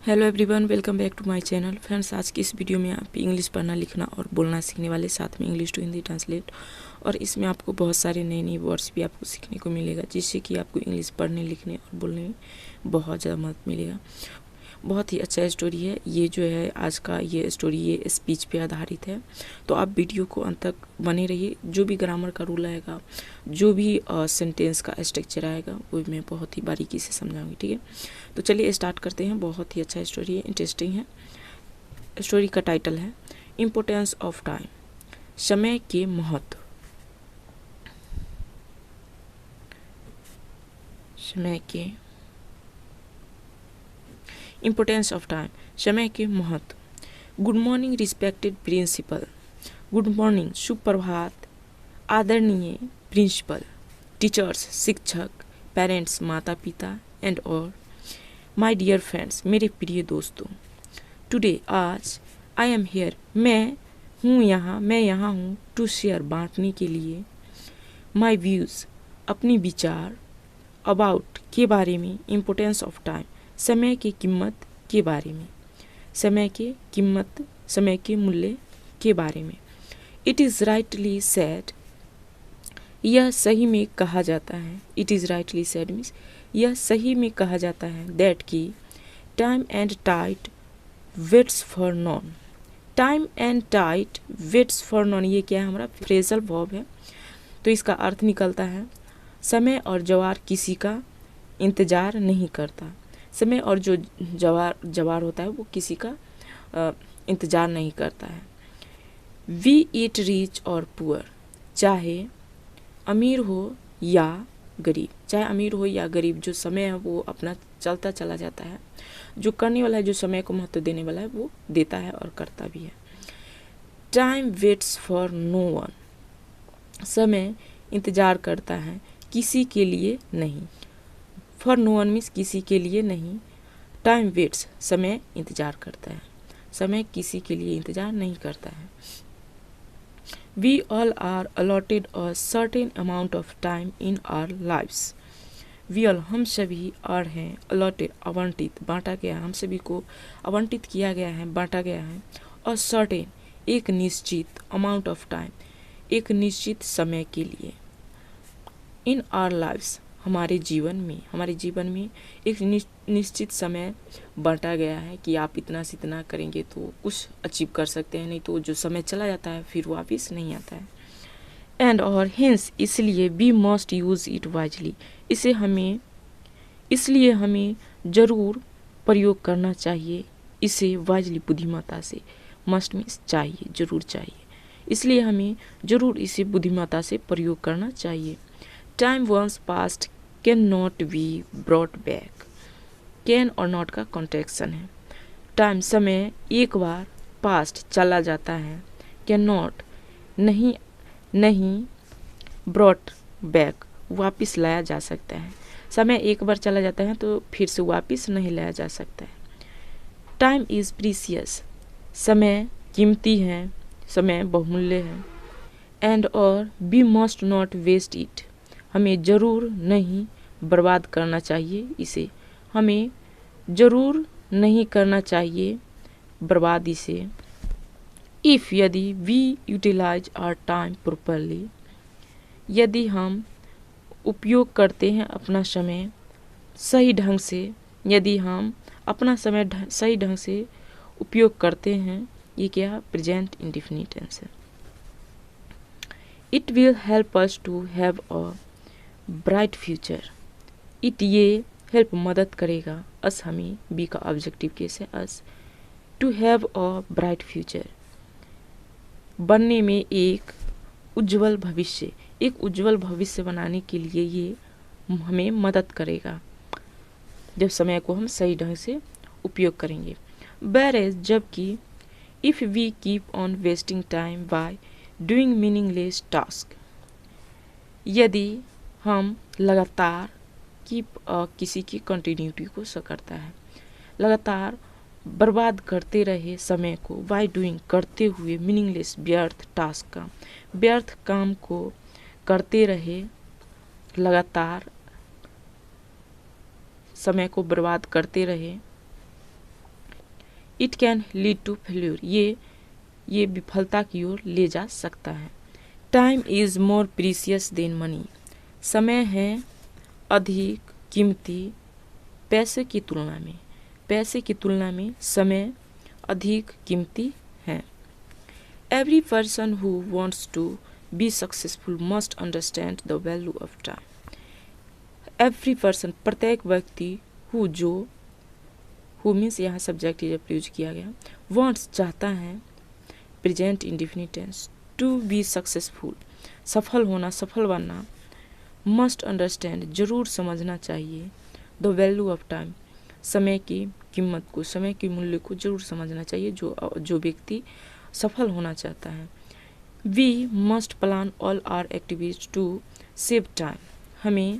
Hello everyone, welcome back to my channel. Friends, आज की इस वीडियो में आप इंग्लिश पढ़ना, लिखना और बोलना सीखने वाले, साथ में इंग्लिश टू हिंदी ट्रांसलेट। और इसमें आपको बहुत सारे नए नए वर्ड्स भी आपको सीखने को मिलेगा, जिससे कि आपको इंग्लिश पढ़ने, लिखने और बोलने में बहुत ज़्यादा मदद मिलेगा। बहुत ही अच्छा स्टोरी है ये, जो है आज का ये स्टोरी, ये स्पीच पे आधारित है। तो आप वीडियो को अंत तक बने रहिए। जो भी ग्रामर का रूल आएगा, जो भी सेंटेंस का स्ट्रक्चर आएगा, वो मैं बहुत ही बारीकी से समझाऊंगी, ठीक है। तो चलिए स्टार्ट करते हैं। बहुत ही अच्छा स्टोरी है, इंटरेस्टिंग है। स्टोरी का टाइटल है इम्पोर्टेंस ऑफ टाइम, समय के महत्व। समय के इम्पोर्टेंस ऑफ टाइम, समय के महत्व। Good morning respected principal. Good morning, सुप्रभात आदरणीय प्रिंसिपल, टीचर्स शिक्षक, पेरेंट्स माता पिता, एंड और माय डियर फ्रेंड्स मेरे प्रिय दोस्तों। टुडे आज, आई एम हेयर मैं यहाँ हूँ, टू शेयर बांटने के लिए, माय व्यूज़ अपनी विचार, अबाउट के बारे में, इम्पोर्टेंस ऑफ टाइम समय की कीमत के बारे में, समय के कीमत, समय के मूल्य के बारे में। इट इज़ राइटली सेड, यह सही में कहा जाता है। It is rightly said means यह सही में कहा जाता है, दैट की time and tight waits for non. Time and tight waits for non, ये क्या है, हमारा फ्रेजल वर्ब है। तो इसका अर्थ निकलता है समय और जवार किसी का इंतज़ार नहीं करता। समय और जो जवार होता है वो किसी का इंतज़ार नहीं करता है। वी ईट रिच और पुअर, चाहे अमीर हो या गरीब, चाहे अमीर हो या गरीब, जो समय है वो अपना चलता चला जाता है। जो करने वाला है, जो समय को महत्व देने वाला है, वो देता है और करता भी है। Time waits for no one, समय इंतज़ार करता है, किसी के लिए नहीं। फॉर नो वन मीन्स किसी के लिए नहीं। टाइम वेट्स, समय इंतज़ार करता है, समय किसी के लिए इंतज़ार नहीं करता है। We all are allotted a certain amount of time in our lives. We all, हम सभी are हैं, allotted आवंटित, बांटा गया, हम सभी को आवंटित किया गया है, बांटा गया है। a certain, एक निश्चित, amount of time, एक निश्चित समय के लिए। in our lives, हमारे जीवन में एक निश्चित समय बांटा गया है कि आप इतना से इतना करेंगे तो कुछ अचीव कर सकते हैं, नहीं तो जो समय चला जाता है फिर वापस नहीं आता है। एंड और हिंस, इसलिए we must use it wisely, इसलिए हमें ज़रूर प्रयोग करना चाहिए इसे, वाइजली बुद्धिमत्ता से। मस्ट मीन्स चाहिए, ज़रूर चाहिए, इसलिए हमें ज़रूर इसे बुद्धिमत्ता से प्रयोग करना चाहिए। Time once passed can not be brought back, can और नॉट का कॉन्ट्रैक्शन है। टाइम, समय एक बार पास्ट चला जाता है, कैन नॉट नहीं ब्रॉट बैक वापस लाया जा सकता है। समय एक बार चला जाता है तो फिर से वापस नहीं लाया जा सकता है। टाइम इज़ प्रीसियस, समय कीमती है, समय बहुमूल्य है। एंड और we must not waste it, हमें ज़रूर नहीं बर्बाद करना चाहिए इसे, हमें ज़रूर नहीं करना चाहिए बर्बाद इसे। इफ़, यदि we utilise our time properly, यदि हम उपयोग करते हैं अपना समय सही ढंग से, यदि हम अपना समय सही ढंग से उपयोग करते हैं, ये क्या, प्रेजेंट इंडेफिनिट टेंस है। It will help us to have a bright future. It, ये हेल्प मदद करेगा, अस हमें, बी का ऑब्जेक्टिव केस है us, to have a bright future, बनने में एक उज्जवल भविष्य, एक उज्जवल भविष्य बनाने के लिए ये हमें मदद करेगा जब समय को हम सही ढंग से उपयोग करेंगे। whereas, जबकि if we keep on wasting time by doing meaningless task, यदि हम लगातार, कीप किसी की कंटिन्यूटी को शो करता है, लगातार बर्बाद करते रहे समय को, बाय डूइंग करते हुए, मीनिंगलेस व्यर्थ टास्क काम, व्यर्थ काम को करते रहे, लगातार समय को बर्बाद करते रहे, it can lead to failure, ये विफलता की ओर ले जा सकता है। Time is more precious than money, समय है अधिक कीमती पैसे की तुलना में समय अधिक कीमती है। Every person who wants to be successful must understand the value of time. Every person, प्रत्येक व्यक्ति, हु मीन्स यहाँ सब्जेक्टिव यूज किया गया, वॉन्ट्स चाहता है, present indefinite tense, to be successful सफल होना, सफल बनना, मस्ट अंडरस्टैंड जरूर समझना चाहिए, द वैल्यू ऑफ टाइम समय की कीमत को, समय के मूल्य को जरूर समझना चाहिए जो व्यक्ति सफल होना चाहता है। We must plan all our activities to save time, हमें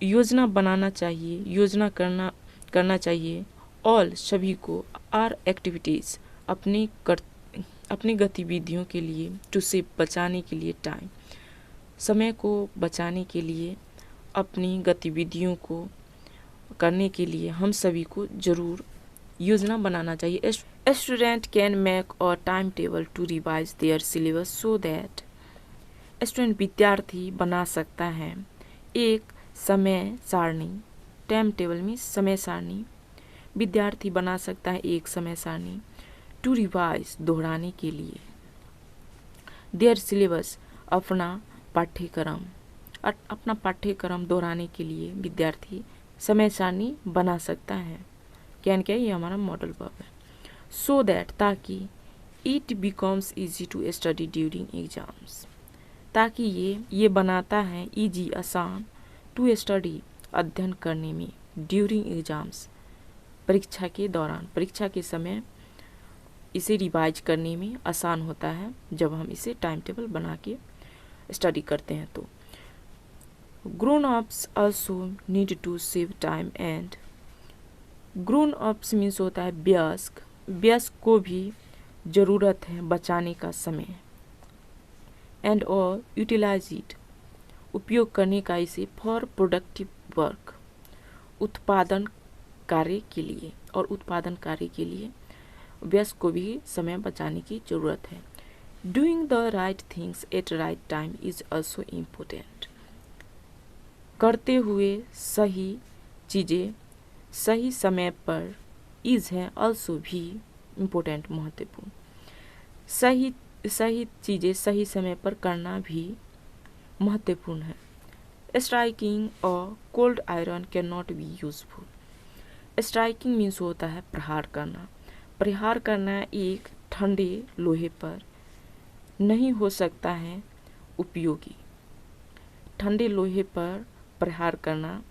योजना बनाना चाहिए, योजना करना चाहिए, ऑल सभी को, आर एक्टिविटीज अपनी गतिविधियों के लिए, टू सेव बचाने के लिए, टाइम समय को बचाने के लिए, अपनी गतिविधियों को करने के लिए हम सभी को जरूर योजना बनाना चाहिए। A student can make a time table to revise their syllabus so that, student विद्यार्थी बना सकता है एक समय सारणी, टाइम टेबल में समय सारणी, विद्यार्थी बना सकता है एक समय सारणी, टू रिवाइज दोहराने के लिए, देयर सिलेबस अपना पाठ्यक्रम दोहराने के लिए विद्यार्थी समय सारणी बना सकता है। क्या ये हमारा मॉडल वर्ब है। सो दैट ताकि, it becomes easy to study during exams, ताकि ये बनाता है इजी आसान, टू स्टडी अध्ययन करने में, ड्यूरिंग एग्जाम्स परीक्षा के दौरान, परीक्षा के समय इसे रिवाइज करने में आसान होता है जब हम इसे टाइम टेबल बना के स्टडी करते हैं। तो grown ups also need to save time and, grown ups means होता है वयस्क को भी ज़रूरत है बचाने का समय, एंड और यूटिलाइज इट उपयोग करने का इसे, फॉर प्रोडक्टिव वर्क उत्पादन कार्य के लिए, और उत्पादन कार्य के लिए वयस्क को भी समय बचाने की ज़रूरत है। Doing the right things at right time is also important, करते हुए सही चीज़ें सही समय पर, इज है ऑल्सो भी इम्पोर्टेंट महत्वपूर्ण, सही चीज़ें सही समय पर करना भी महत्वपूर्ण है। स्ट्राइकिंग और cold iron can not be useful, striking means होता है प्रहार करना एक ठंडे लोहे पर नहीं हो सकता है उपयोगी, ठंडे लोहे पर प्रहार करना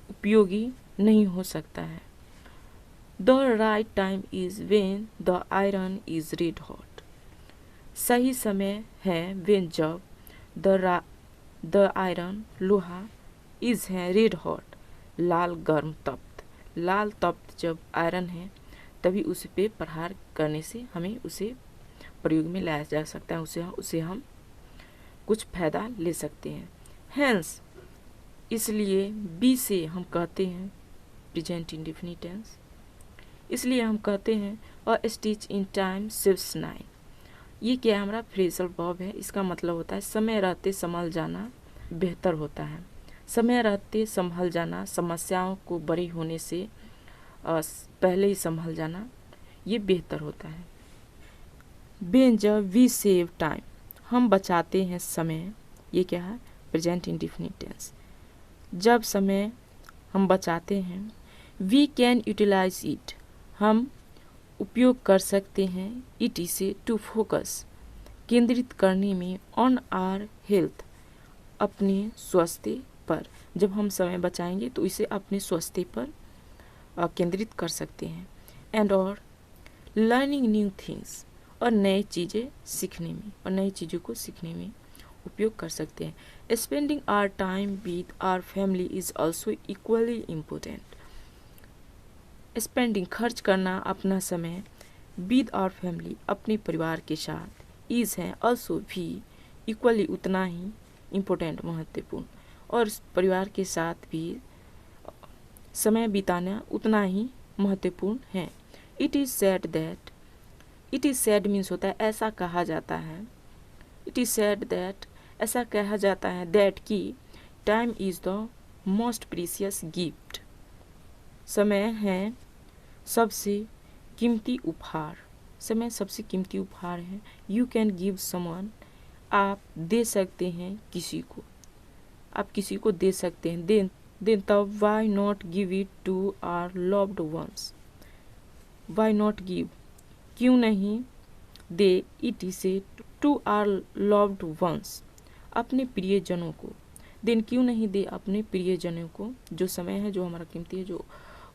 उपयोगी नहीं हो सकता है। The right time is when the iron is red hot, सही समय है व्हेन जब द आयरन लोहा इज है रेड हॉट लाल गर्म तप्त, लाल तप्त जब आयरन है तभी उस पे प्रहार करने से हमें उसे प्रयोग में लाया जा सकता है, उसे हम कुछ फायदा ले सकते हैं। हेंस इसलिए बी से हम कहते हैं प्रेजेंट इंडेफिनिट टेंस, इसलिए हम कहते हैं अ stitch in time saves nine, ये क्या हमारा फ्रेजल वर्ब है, इसका मतलब होता है समय रहते संभल जाना बेहतर होता है, समय रहते संभल जाना, समस्याओं को बड़ी होने से पहले ही संभल जाना ये बेहतर होता है। व्हेन जब वी सेव टाइम हम बचाते हैं समय, ये क्या है प्रेजेंट इंडेफिनिट टेंस, जब समय हम बचाते हैं, वी कैन यूटिलाइज इट हम उपयोग कर सकते हैं, इट इसे टू फोकस केंद्रित करने में, ऑन आर हेल्थ अपने स्वास्थ्य पर, जब हम समय बचाएंगे तो इसे अपने स्वास्थ्य पर केंद्रित कर सकते हैं। एंड और लर्निंग न्यू थिंग्स और नई चीज़ें सीखने में, और नई चीज़ों को सीखने में उपयोग कर सकते हैं। Spending our time with our family is also equally important, spending खर्च करना अपना समय, विद आवर फैमिली अपने परिवार के साथ, इज है ऑल्सो भी इक्वली उतना ही इम्पोर्टेंट महत्वपूर्ण, और परिवार के साथ भी समय बिताना उतना ही महत्वपूर्ण है। It is said that, it is said means होता है ऐसा कहा जाता है, इट इज़ सेड दैट ऐसा कहा जाता है दैट कि time is the most precious gift, समय है सबसे कीमती उपहार, समय सबसे कीमती उपहार है। यू कैन गिव समवन, आप दे सकते हैं किसी को, आप किसी को दे सकते हैं। देन तब why not give it to our loved ones, why not give, क्यों नहीं दे इट इसे टू आवर लव्ड वंस, अपने प्रियजनों को। देन क्यों नहीं दे अपने प्रियजनों को, जो समय है जो हमारा कीमती है, जो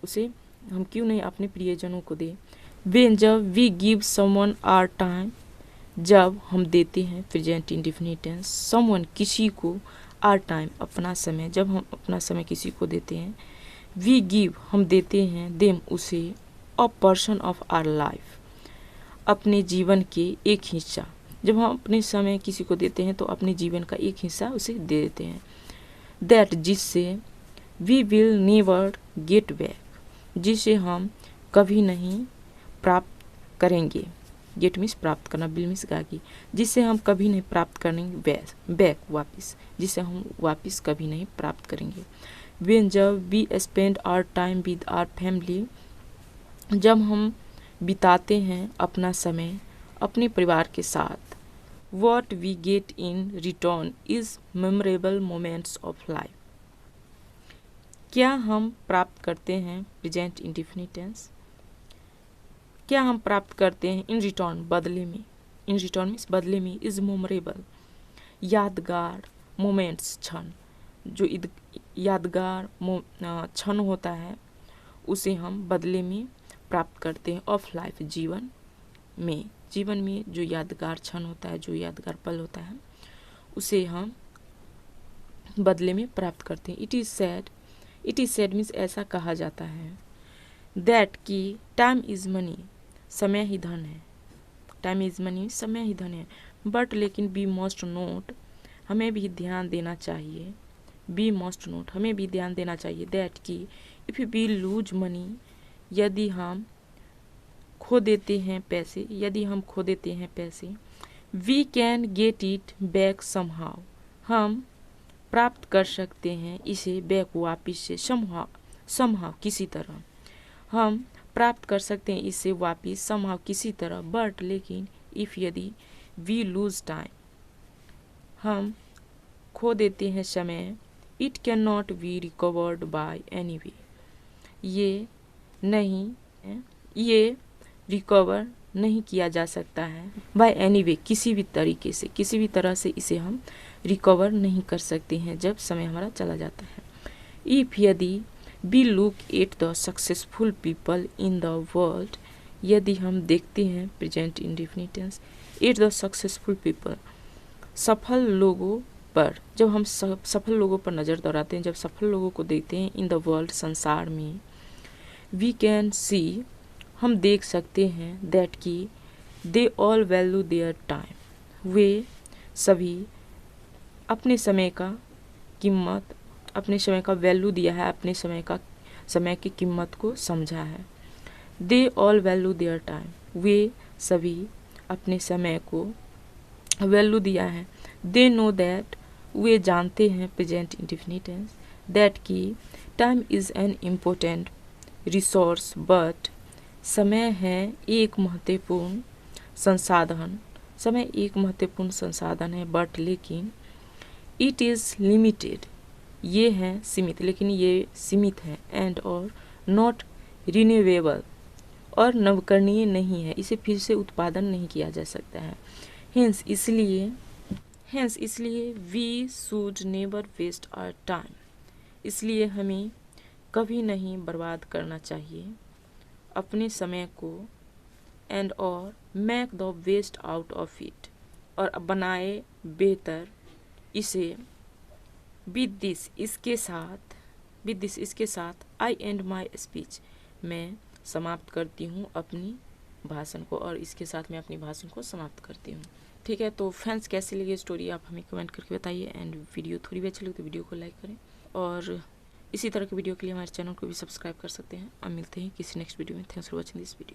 उसे हम क्यों नहीं अपने प्रियजनों को दे। वेन, जब we give someone our time, जब हम देते हैं प्रेजेंट इंडेफिनिट टेंस, समवन किसी को, आवर टाइम अपना समय, जब हम अपना समय किसी को देते हैं। वी गिव हम देते हैं, देम उसे, a person of our life अपने जीवन के एक हिस्सा, जब हम अपने समय किसी को देते हैं तो अपने जीवन का एक हिस्सा उसे दे देते हैं। दैट जिससे, we will never get back, जिसे हम कभी नहीं प्राप्त करेंगे। गेट मीन्स प्राप्त करना, बिल मीन्स गागी, जिसे हम कभी नहीं प्राप्त करेंगे, बैक वापिस, जिसे हम वापिस कभी नहीं प्राप्त करेंगे। वेन, जब we spend our time with our family, जब हम बिताते हैं अपना समय अपने परिवार के साथ। What we get in return is memorable moments of life, क्या हम प्राप्त करते हैं प्रेजेंट इंडेफिनिट टेंस, क्या हम प्राप्त करते हैं इन रिटर्न, बदले में, इन रिटर्न मीन्स बदले में, इज मेमोरेबल यादगार, मोमेंट्स क्षण, जो यादगार क्षण होता है उसे हम बदले में प्राप्त करते हैं, ऑफ लाइफ जीवन में, जीवन में जो यादगार क्षण होता है, जो यादगार पल होता है उसे हम बदले में प्राप्त करते हैं। It is sad, it is sad means ऐसा कहा जाता है, दैट कि टाइम इज़ मनी, समय ही धन है, टाइम इज़ मनी समय ही धन है। बट लेकिन बी मस्ट नोट, हमें भी ध्यान देना चाहिए, बी मस्ट नोट हमें भी ध्यान देना चाहिए, दैट कि इफ़ वी लूज मनी, यदि हम खो देते हैं पैसे, यदि हम खो देते हैं पैसे, we can get it back somehow, हम प्राप्त कर सकते हैं इसे बैक वापिस से, समहाउ किसी तरह, हम प्राप्त कर सकते हैं इसे वापिस समहाउ किसी तरह। बट लेकिन इफ़ यदि वी लूज टाइम, हम खो देते हैं समय, it can not be recovered by any way, ये नहीं, ये रिकवर नहीं किया जा सकता है, बाय एनी वे किसी भी तरीके से, किसी भी तरह से इसे हम रिकवर नहीं कर सकते हैं जब समय हमारा चला जाता है। इफ यदि we look at the successful people in the world, यदि हम देखते हैं present indefinite tense, at the successful people, सफल लोगों पर, जब हम सफल लोगों पर नज़र दौड़ाते हैं, जब सफल लोगों को देखते हैं इन द वर्ल्ड संसार में, वी कैन सी हम देख सकते हैं दैट कि they all value their time, वे सभी अपने समय का कीमत, अपने समय का वैल्यू दिया है, अपने समय की कीमत को समझा है। They all value their time, वे सभी अपने समय को वैल्यू दिया है। दे नो दैट, वे जानते हैं प्रेजेंट इंडेफिनिट टेंस, दैट कि time is an important resource, but समय है एक महत्वपूर्ण संसाधन, समय एक महत्वपूर्ण संसाधन है, बट लेकिन इट इज़ लिमिटेड, ये है सीमित, लेकिन ये सीमित है, एंड और नॉट रिन्यूएबल, और नवकरणीय नहीं है, इसे फिर से उत्पादन नहीं किया जा सकता है। हेंस इसलिए we should never waste our time, इसलिए हमें कभी नहीं बर्बाद करना चाहिए अपने समय को, एंड और make the best out of it, और बनाए बेहतर इसे। विद दिस इसके साथ आई एंड माई स्पीच, मैं समाप्त करती हूँ अपनी भाषण को, और इसके साथ मैं अपनी भाषण को समाप्त करती हूँ। ठीक है, तो फ्रेंड्स कैसी लगी स्टोरी आप हमें कमेंट करके बताइए, एंड वीडियो थोड़ी भी अच्छी लगी तो वीडियो को लाइक करें, और इसी तरह के वीडियो के लिए हमारे चैनल को भी सब्सक्राइब कर सकते हैं। अब मिलते हैं किसी नेक्स्ट वीडियो में। Thanks for watching this video.